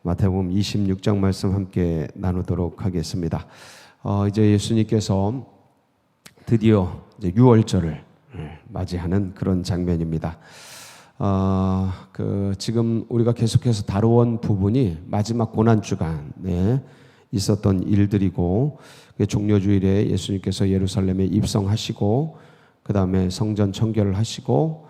마태복음 26장 말씀 함께 나누도록 하겠습니다. 이제 예수님께서 드디어 이제 유월절을 맞이하는 그런 장면입니다. 지금 우리가 계속해서 다루온 부분이 마지막 고난 주간에 있었던 일들이고, 종려주일에 예수님께서 예루살렘에 입성하시고, 그 다음에 성전 청결을 하시고,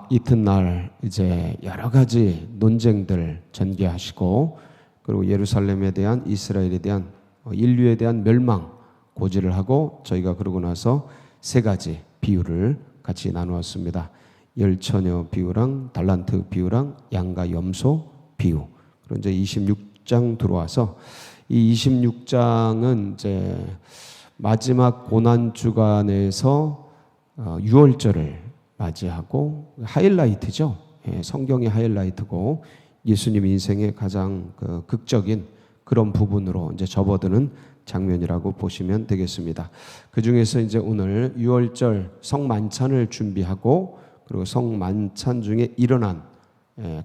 이튿날 이제 여러 가지 논쟁들 전개하시고, 그리고 예루살렘에 대한, 이스라엘에 대한, 인류에 대한 멸망 고지를 하고, 저희가 그러고 나서 세 가지 비유를 같이 나누었습니다. 열처녀 비유랑 달란트 비유랑 양과 염소 비유. 그리고 이제 26장 들어와서, 이 26장은 이제 마지막 고난 주간에서 유월절을 맞이하고 하이라이트죠. 성경의 하이라이트고 예수님 인생의 가장 극적인 그런 부분으로 이제 접어드는 장면이라고 보시면 되겠습니다. 그 중에서 이제 오늘 유월절 성만찬을 준비하고, 그리고 성만찬 중에 일어난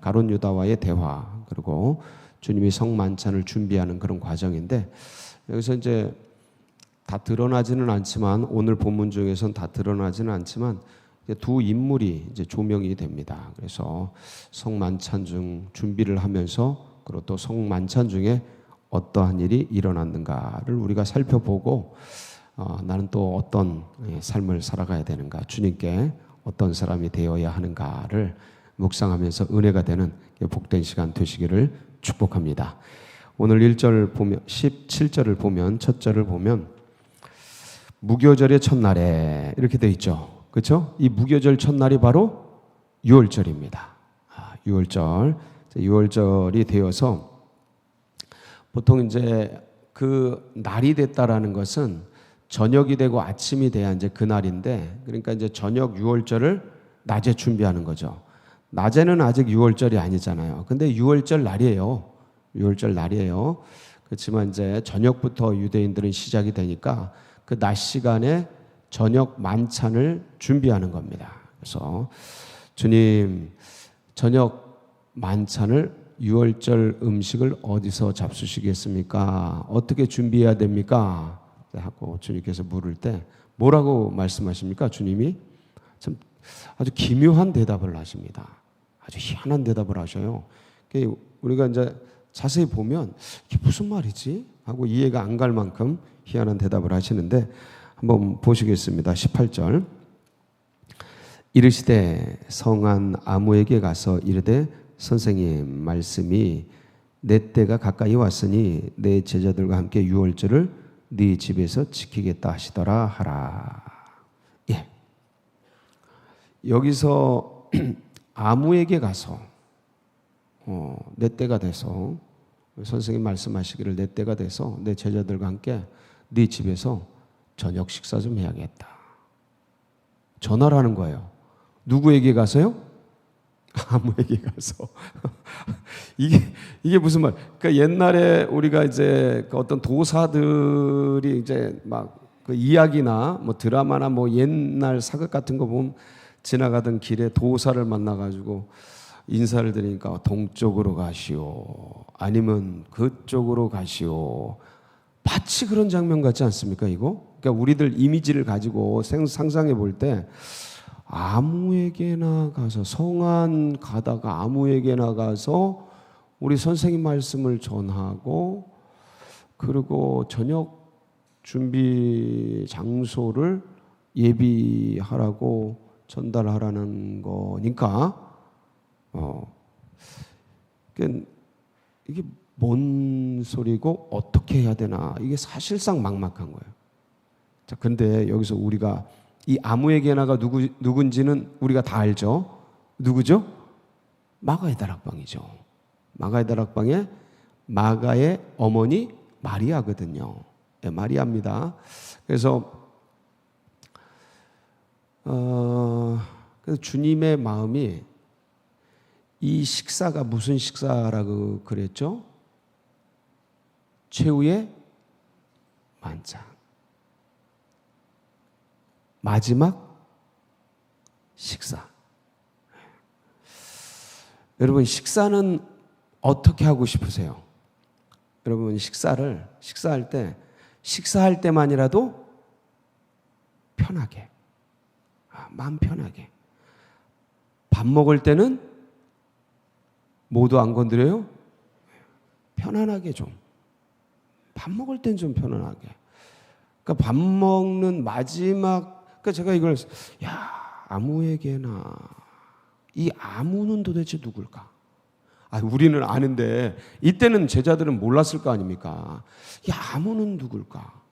가룟 유다와의 대화, 그리고 주님이 성만찬을 준비하는 그런 과정인데, 여기서 이제 다 드러나지는 않지만, 오늘 본문 중에서는 다 드러나지는 않지만 두 인물이 이제 조명이 됩니다. 그래서 성만찬 중 준비를 하면서, 그리고 또 성만찬 중에 어떠한 일이 일어났는가를 우리가 살펴보고, 나는 또 어떤 삶을 살아가야 되는가, 주님께 어떤 사람이 되어야 하는가를 묵상하면서 은혜가 되는 복된 시간 되시기를 축복합니다. 오늘 1절 보면, 17절을 보면, 첫 절을 보면 무교절의 첫날에 이렇게 되어 있죠. 그렇죠? 이 무교절 첫날이 바로 유월절입니다. 유월절. 유월절이 되어서 보통 이제 그 날이 됐다라는 것은 저녁이 되고 아침이 돼야 이제 그 날인데, 그러니까 이제 저녁 유월절을 낮에 준비하는 거죠. 낮에는 아직 유월절이 아니잖아요. 근데 유월절 날이에요. 유월절 날이에요. 그렇지만 이제 저녁부터 유대인들은 시작이 되니까 그 낮 시간에 저녁 만찬을 준비하는 겁니다. 그래서 주님 저녁 만찬을, 유월절 음식을 어디서 잡수시겠습니까? 어떻게 준비해야 됩니까? 하고 주님께서 물을 때 뭐라고 말씀하십니까? 주님이 참 아주 기묘한 대답을 하십니다. 아주 희한한 대답을 하셔요. 우리가 이제 자세히 보면 이게 무슨 말이지? 하고 이해가 안 갈 만큼 희한한 대답을 하시는데, 한번 보시겠습니다. 18절. 이르시되 성한 아무에게 가서 이르되 선생님 말씀이 내 때가 가까이 왔으니 내 제자들과 함께 유월절을 네 집에서 지키겠다 하시더라 하라. 예. 여기서 아무에게 가서 내 때가 돼서, 선생님 말씀하시기를 내 때가 돼서 내 제자들과 함께 네 집에서 저녁 식사 좀 해야겠다. 전화를 하는 거예요. 누구에게 가서요? 아무에게 가서. 이게 무슨 말? 그러니까 옛날에 우리가 이제 어떤 도사들이 이제 막 그 이야기나 뭐 드라마나 뭐 옛날 사극 같은 거 보면, 지나가던 길에 도사를 만나가지고 인사를 드리니까 동쪽으로 가시오, 아니면 그쪽으로 가시오. 마치 그런 장면 같지 않습니까, 이거? 그러니까 우리들 이미지를 가지고 상상해 볼 때, 아무에게나 가서, 성안 가다가 아무에게나 가서 우리 선생님 말씀을 전하고, 그리고 저녁 준비 장소를 예비하라고 전달하라는 거니까, 이게 뭔 소리고 어떻게 해야 되나, 이게 사실상 막막한 거예요. 자, 근데 여기서 우리가 이 아무에게나가 누군지는 우리가 다 알죠. 누구죠? 마가의 다락방이죠. 마가의 다락방에 마가의 어머니 마리아거든요. 네, 마리아입니다. 그래서 주님의 마음이, 이 식사가 무슨 식사라고 그랬죠? 최후의 만찬, 마지막 식사. 여러분, 식사는 어떻게 하고 싶으세요? 여러분 식사할 때만이라도 편하게, 마음 편하게. 밥 먹을 때는 모두 안 건드려요? 편안하게 좀. 밥 먹을 땐 좀 편안하게. 그러니까 밥 먹는 마지막, 그러니까 제가 이걸, 아무에게나, 이 아무는 도대체 누굴까? 우리는 아는데, 이때는 제자들은 몰랐을 거 아닙니까? 이 아무는 누굴까?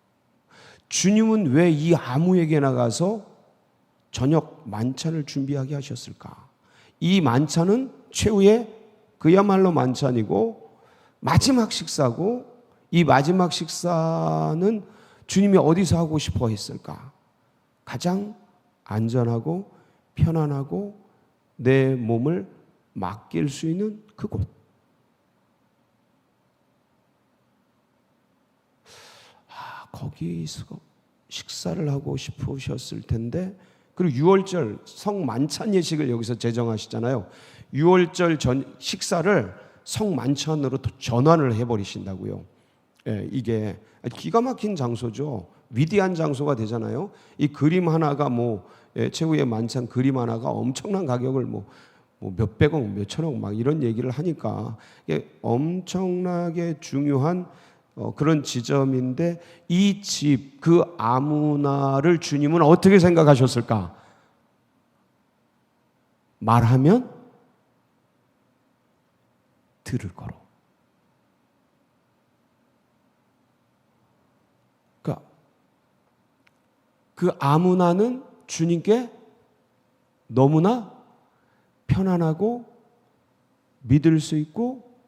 주님은 왜 이 아무에게나 가서 저녁 만찬을 준비하게 하셨을까? 이 만찬은 최후의 그야말로 만찬이고 마지막 식사고, 이 마지막 식사는 주님이 어디서 하고 싶어 했을까? 가장 안전하고 편안하고 내 몸을 맡길 수 있는 그곳. 거기서 식사를 하고 싶으셨을 텐데, 그리고 6월절 성만찬 예식을 여기서 제정하시잖아요. 6월절 식사를 성만찬으로 전환을 해버리신다고요. 이게 기가 막힌 장소죠. 위대한 장소가 되잖아요. 이 그림 하나가 최후의 만찬 그림 하나가 엄청난 가격을 몇백억, 몇천억 막 이런 얘기를 하니까 이게 엄청나게 중요한 그런 지점인데, 이 집, 그 아무나를 주님은 어떻게 생각하셨을까? 말하면 들을 거로. 그러니까 그 아무나는 주님께 너무나 편안하고 믿을 수 있고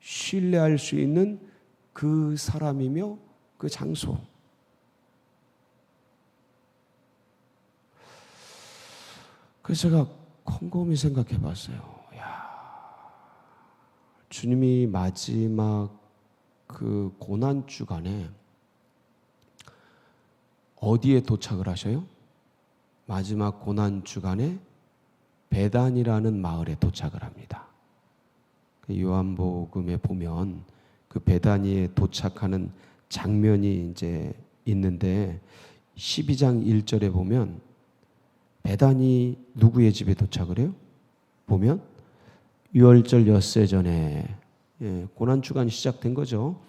신뢰할 수 있는 그 사람이며 그 장소. 그래서 제가 곰곰이 생각해 봤어요. 주님이 마지막 그 고난 주간에 어디에 도착을 하셔요? 마지막 고난 주간에 베단이라는 마을에 도착을 합니다. 요한복음에 보면 그 베다니에 도착하는 장면이 이제 있는데, 12장 1절에 보면 베다니 누구의 집에 도착을 해요? 보면 유월절 엿새 전에 고난 주간이 시작된 거죠.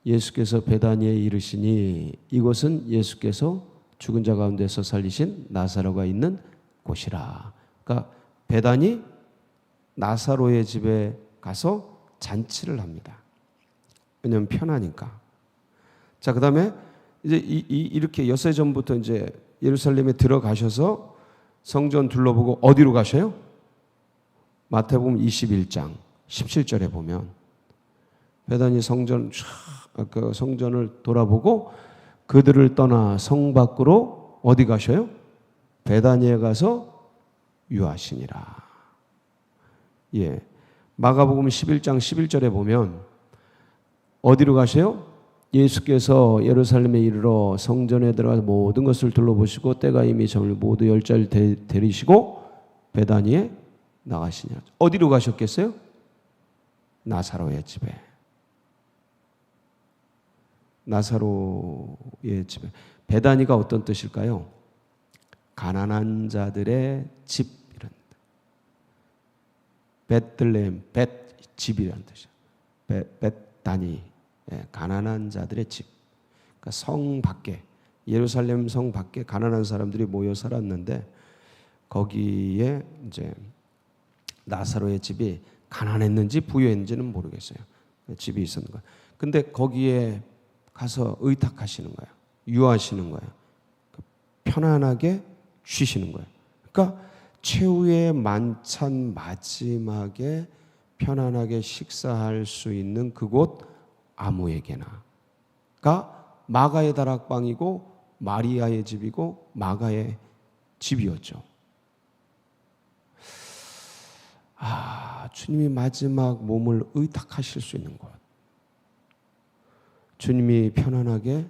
예수께서 베다니에 이르시니 이곳은 예수께서 죽은 자 가운데서 살리신 나사로가 있는 곳이라. 그러니까 베다니 나사로의 집에 가서 잔치를 합니다. 왜냐하면 편하니까. 자, 그다음에 이제 이렇게 엿새 전부터 이제 예루살렘에 들어가셔서 성전 둘러보고 어디로 가셔요? 마태복음 21장 17절에 보면 베다니 그 성전을 돌아보고 그들을 떠나 성 밖으로 어디 가셔요? 베다니에 가서 유하시니라. 마가복음 11장 11절에 보면 어디로 가세요? 예수께서 예루살렘에 이르러 성전에 들어가서 모든 것을 둘러보시고 때가 이미 저물 모두 열자를 데리시고 베다니에 나가시니라. 어디로 가셨겠어요? 나사로의 집에. 나사로의 집에. 베다니가 어떤 뜻일까요? 가난한 자들의 집 이런. 베들레헴, 집이라는 뜻이에요. 베다니, 가난한 자들의 집. 그러니까 성 밖에, 예루살렘 성 밖에 가난한 사람들이 모여 살았는데, 거기에 이제 나사로의 집이 가난했는지 부유했는지는 모르겠어요. 집이 있었는 거예요. 근데 거기에 가서 의탁하시는 거예요. 유하시는 거예요. 편안하게 쉬시는 거예요. 그러니까 최후의 만찬 마지막에 편안하게 식사할 수 있는 그곳 아무에게나가 마가의 다락방이고 마리아의 집이고 마가의 집이었죠. 주님이 마지막 몸을 의탁하실 수 있는 곳. 주님이 편안하게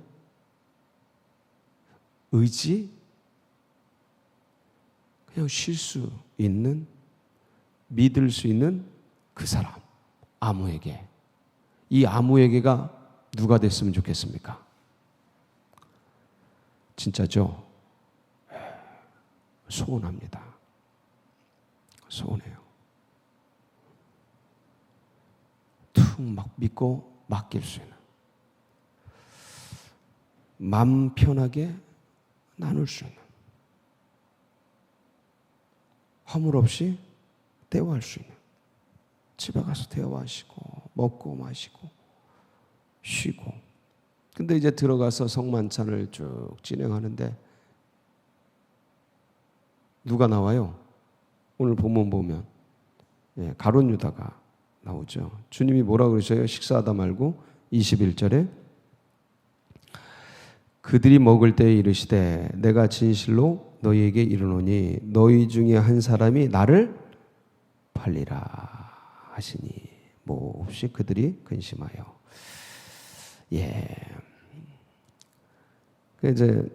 그냥 쉴 수 있는, 믿을 수 있는 그 사람. 아무에게. 이 아무에게가 누가 됐으면 좋겠습니까? 진짜죠? 소원합니다. 소원해요. 툭 막 믿고 맡길 수 있는, 맘 편하게 나눌 수 있는, 허물 없이 대화할 수 있는, 집에 가서 대화하시고 먹고 마시고 쉬고. 근데 이제 들어가서 성만찬을 쭉 진행하는데 누가 나와요? 오늘 본문 보면 가룟 유다가 나오죠. 주님이 뭐라 그러셔요? 식사하다 말고 21절에 그들이 먹을 때에 이르시되 내가 진실로 너희에게 이르노니 너희 중에 한 사람이 나를 팔리라 하시니 몹시 그들이 근심하여. 이제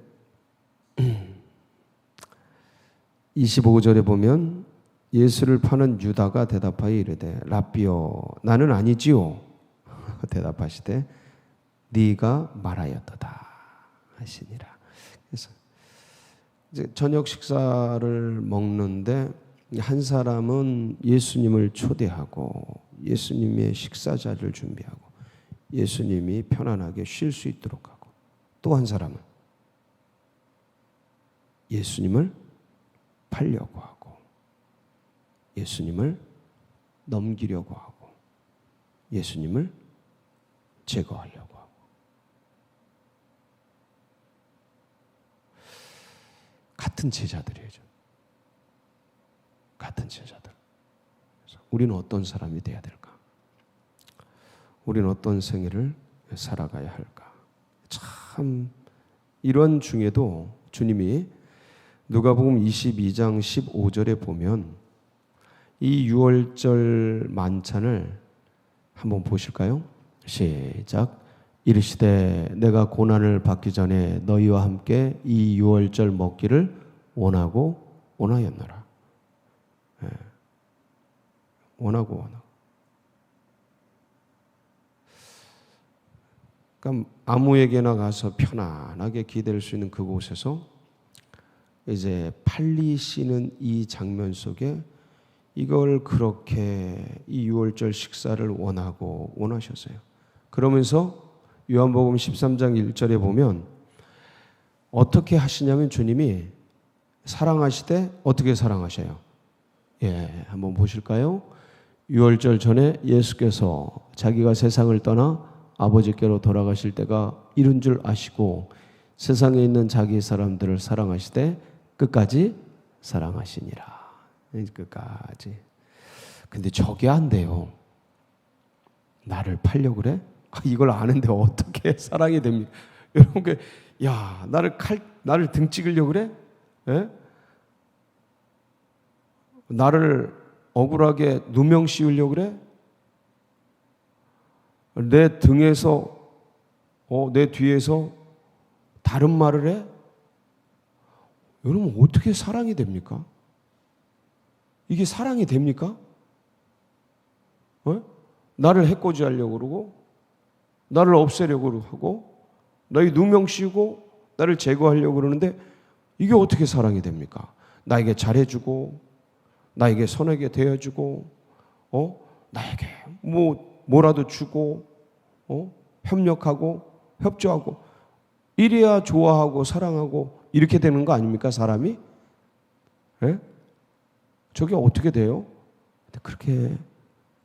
25절에 보면 예수를 파는 유다가 대답하여 이르되 라삐여 나는 아니지요. 대답하시되 네가 말하였도다 하시니라. 그래서 이제 저녁 식사를 먹는데 한 사람은 예수님을 초대하고 예수님의 식사 자리를 준비하고 예수님이 편안하게 쉴 수 있도록 하고, 또 한 사람은 예수님을 팔려고 하고 예수님을 넘기려고 하고 예수님을 제거하려고 하고. 같은 제자들이죠. 같은 제자들. 그래서 우리는 어떤 사람이 돼야 될까? 우리는 어떤 생애를 살아가야 할까? 참 이런 중에도 주님이 누가복음 22장 15절에 보면 이 유월절 만찬을 한번 보실까요? 시작. 이르시되 내가 고난을 받기 전에 너희와 함께 이 유월절 먹기를 원하였노라. 원하고. 그러니까 아무에게나 가서 편안하게 기댈 수 있는 그곳에서 이제 팔리시는 이 장면 속에 이걸 그렇게 이 유월절 식사를 원하셨어요. 그러면서 요한복음 13장 1절에 보면 어떻게 하시냐면 주님이 사랑하시되 어떻게 사랑하셔요? 한번 보실까요? 유월절 전에 예수께서 자기가 세상을 떠나 아버지께로 돌아가실 때가 이른 줄 아시고 세상에 있는 자기 사람들을 사랑하시되 끝까지 사랑하시니라. 끝까지. 근데 저게 안 돼요. 나를 팔려고 그래? 이걸 아는데 어떻게 사랑이 됩니까? 여러분, 나를 등 찍으려고 그래? 나를 억울하게 누명 씌우려고 그래? 내 등에서, 내 뒤에서 다른 말을 해? 여러분, 어떻게 사랑이 됩니까? 이게 사랑이 됩니까? 나를 해코지하려고 그러고, 나를 없애려고 하고, 나의 누명 씌우고, 나를 제거하려고 그러는데, 이게 어떻게 사랑이 됩니까? 나에게 잘해주고, 나에게 선하게 대해주고, 나에게 뭐라도 주고, 협력하고, 협조하고, 이래야 좋아하고, 사랑하고, 이렇게 되는 거 아닙니까, 사람이? 저게 어떻게 돼요? 그렇게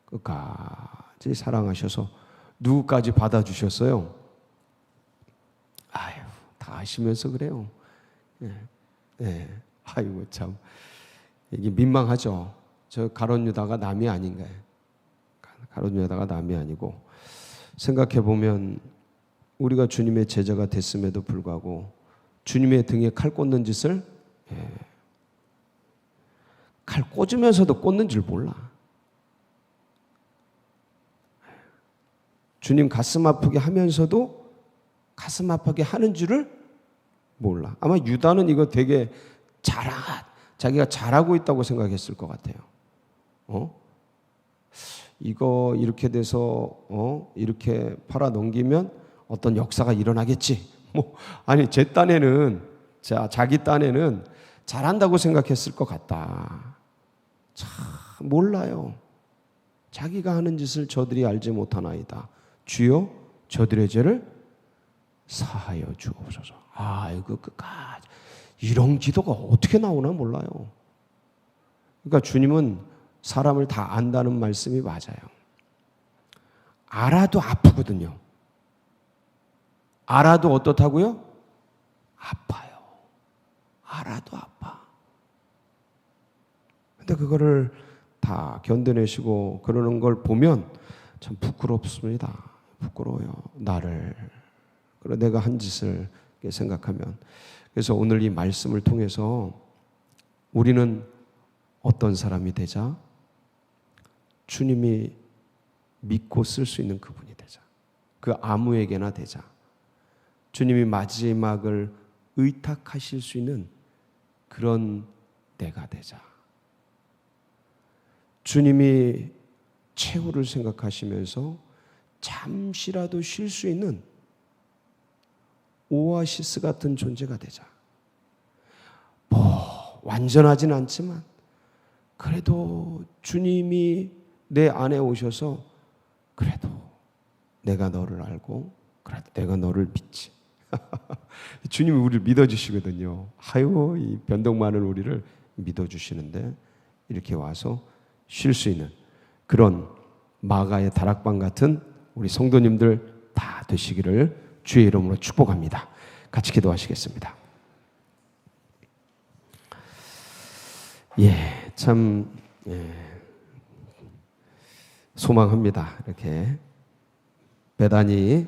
끝까지 사랑하셔서 누구까지 받아주셨어요? 다 아시면서 그래요. 아이고, 참. 이게 민망하죠. 저 가룟 유다가 남이 아닌가요? 가룟 유다가 남이 아니고, 생각해보면 우리가 주님의 제자가 됐음에도 불구하고 주님의 등에 칼 꽂는 짓을 칼 꽂으면서도 꽂는 줄 몰라. 주님 가슴 아프게 하면서도 가슴 아프게 하는 줄을 몰라. 아마 유다는 이거 되게 자기가 잘하고 있다고 생각했을 것 같아요. 이거 이렇게 돼서 이렇게 팔아 넘기면 어떤 역사가 일어나겠지. 아니 제 딴에는 자기 딴에는 잘한다고 생각했을 것 같다. 참 몰라요. 자기가 하는 짓을 저들이 알지 못하나이다. 주여 저들의 죄를 사하여 주옵소서. 아이고 끝까지 이런 기도가 어떻게 나오나 몰라요. 그러니까 주님은 사람을 다 안다는 말씀이 맞아요. 알아도 아프거든요. 알아도 어떻다고요? 아파요. 알아도 아파. 근데 그거를 다 견뎌내시고 그러는 걸 보면 참 부끄럽습니다. 부끄러워요. 나를. 그리고 내가 한 짓을 생각하면. 그래서 오늘 이 말씀을 통해서 우리는 어떤 사람이 되자? 주님이 믿고 쓸 수 있는 그분이 되자. 그 아무에게나 되자. 주님이 마지막을 의탁하실 수 있는 그런 내가 되자. 주님이 최후를 생각하시면서 잠시라도 쉴 수 있는 오아시스 같은 존재가 되자. 완전하진 않지만 그래도 주님이 내 안에 오셔서 그래도 내가 너를 알고 그래도 내가 너를 믿지. 주님이 우리를 믿어주시거든요. 아유, 이 변덕 많은 우리를 믿어주시는데 이렇게 와서 쉴 수 있는 그런 마가의 다락방 같은 우리 성도님들 다 되시기를 주의 이름으로 축복합니다. 같이 기도하시겠습니다. 참 소망합니다. 이렇게 베다니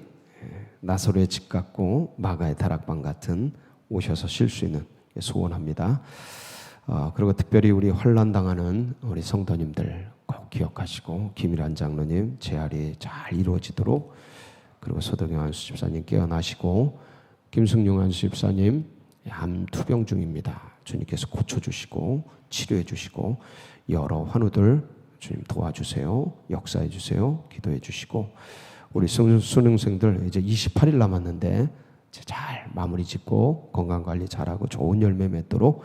나사로의 집 같고 마가의 다락방 같은 오셔서 쉴 수 있는 소원합니다. 그리고 특별히 우리 환난당하는 우리 성도님들 꼭 기억하시고 김일환 장로님 재활이 잘 이루어지도록, 그리고 서동영 안수 집사님 깨어나시고 김승용 안수 집사님 암 투병 중입니다. 주님께서 고쳐주시고 치료해주시고 여러 환우들 주님 도와주세요. 역사해주세요. 기도해주시고 우리 수능생들 이제 28일 남았는데 잘 마무리 짓고 건강관리 잘하고 좋은 열매 맺도록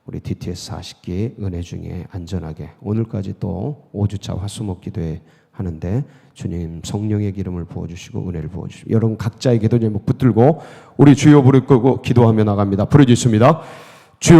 우리 DTS 40기 은혜 중에 안전하게 오늘까지 또 5주차 화수목 기도회 하는데 주님 성령의 기름을 부어주시고 은혜를 부어주시고 여러분 각자의 기도 제목 붙들고 우리 주여 부를 거고 기도하며 나갑니다. 부르짖습니다. 주여